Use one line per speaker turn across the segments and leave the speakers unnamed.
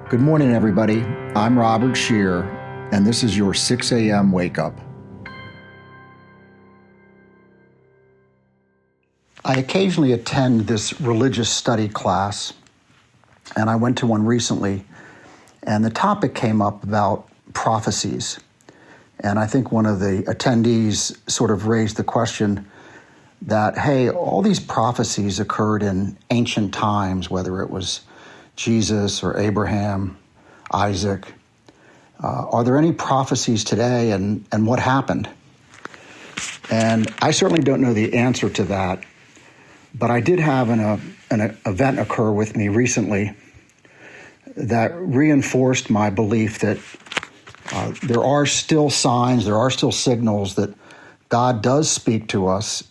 Good morning, everybody. I'm Robert Scheer, and this is your 6 AM Wake Up. I occasionally attend this religious study class, and I went to one recently, and the topic came up about prophecies. And I think one of the attendees sort of raised the question that, hey, all these prophecies occurred in ancient times, whether it was Jesus or Abraham, Isaac. Are there any prophecies today, and what happened? And I certainly don't know the answer to that, but I did have an event occur with me recently that reinforced my belief that there are still signs, there are still signals that God does speak to us.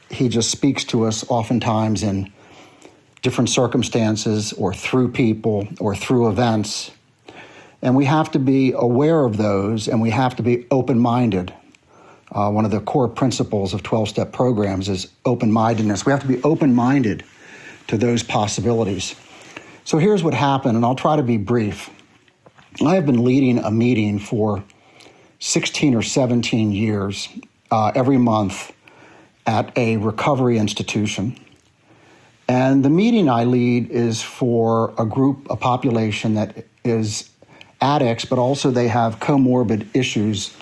He just speaks to us oftentimes in different circumstances or through people or through events. And we have to be aware of those, and we have to be open-minded. One of the core principles of 12-step programs is open-mindedness. We have to be open-minded to those possibilities. So here's what happened, and I'll try to be brief. I have been leading a meeting for 16 or 17 years every month at a recovery institution. And the meeting I lead is for a population that is addicts, but also they have comorbid issues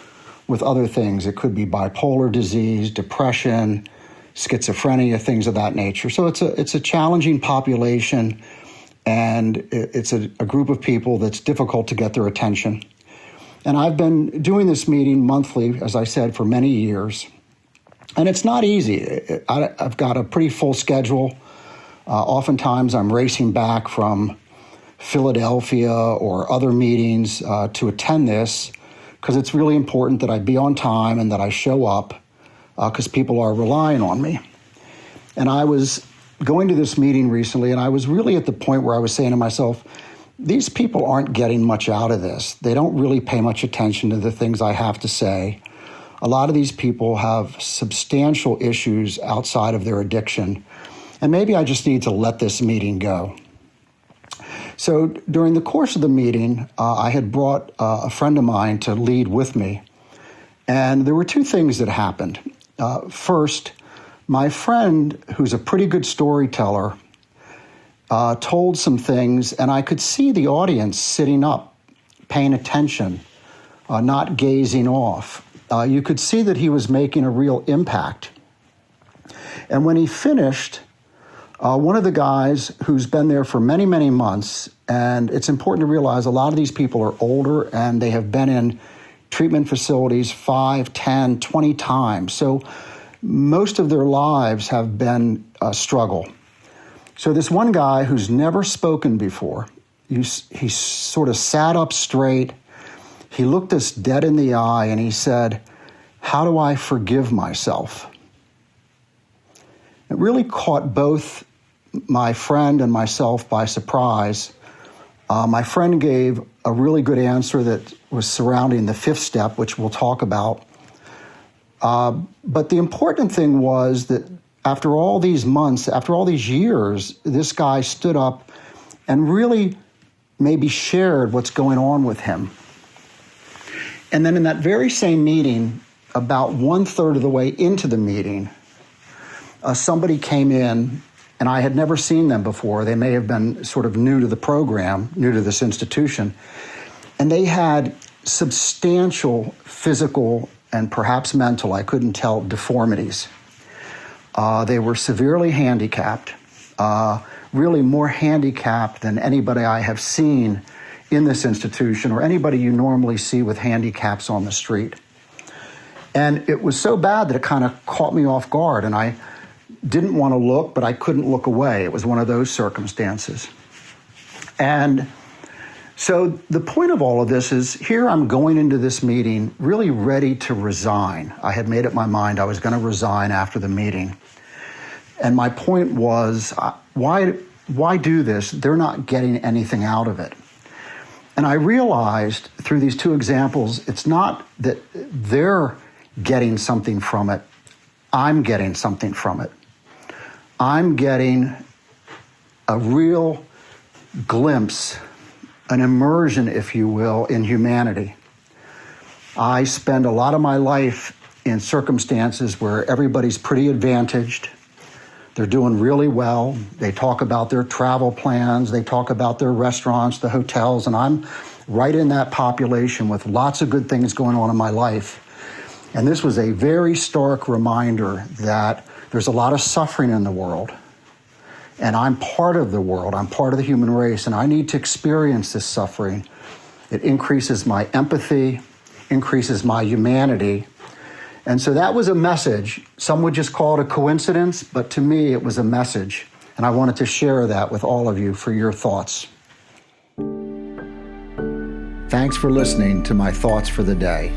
with other things. It could be bipolar disease, depression, schizophrenia, things of that nature. So it's a challenging population, and it's a group of people that's difficult to get their attention. And I've been doing this meeting monthly, as I said, for many years. And it's not easy. I've got a pretty full schedule. Oftentimes I'm racing back from Philadelphia or other meetings to attend this, because it's really important that I be on time and that I show up, because people are relying on me. And I was going to this meeting recently, and I was really at the point where I was saying to myself, these people aren't getting much out of this. They don't really pay much attention to the things I have to say. A lot of these people have substantial issues outside of their addiction, and maybe I just need to let this meeting go. So during the course of the meeting, I had brought a friend of mine to lead with me, and there were two things that happened. First, my friend, who's a pretty good storyteller, told some things, and I could see the audience sitting up, paying attention, not gazing off. You could see that he was making a real impact. And when he finished, one of the guys who's been there for many, many months, and it's important to realize a lot of these people are older and they have been in treatment facilities 5, 10, 20 times. So most of their lives have been a struggle. So this one guy who's never spoken before, he sort of sat up straight. He looked us dead in the eye and he said, "How do I forgive myself?" It really caught both my friend and myself by surprise. My friend gave a really good answer that was surrounding the fifth step, which we'll talk about. But the important thing was that after all these months, after all these years, this guy stood up and really maybe shared what's going on with him. And then in that very same meeting, about 1/3 of the way into the meeting, somebody came in, and I had never seen them before. They may have been sort of new to the program, new to this institution. And they had substantial physical and perhaps mental, I couldn't tell, deformities. They were severely handicapped, really more handicapped than anybody I have seen in this institution or anybody you normally see with handicaps on the street. And it was so bad that it kind of caught me off guard, and I didn't want to look, but I couldn't look away. It was one of those circumstances. And so the point of all of this is, here I'm going into this meeting really ready to resign. I had made up my mind I was going to resign after the meeting. And my point was, why do this? They're not getting anything out of it. And I realized through these two examples, it's not that they're getting something from it. I'm getting something from it. I'm getting a real glimpse, an immersion, if you will, in humanity. I spend a lot of my life in circumstances where everybody's pretty advantaged. They're doing really well. They talk about their travel plans. They talk about their restaurants, the hotels, and I'm right in that population with lots of good things going on in my life. And this was a very stark reminder that there's a lot of suffering in the world. And I'm part of the world. I'm part of the human race, and I need to experience this suffering. It increases my empathy, increases my humanity. And so that was a message. Some would just call it a coincidence, but to me it was a message. And I wanted to share that with all of you for your thoughts. Thanks for listening to my thoughts for the day.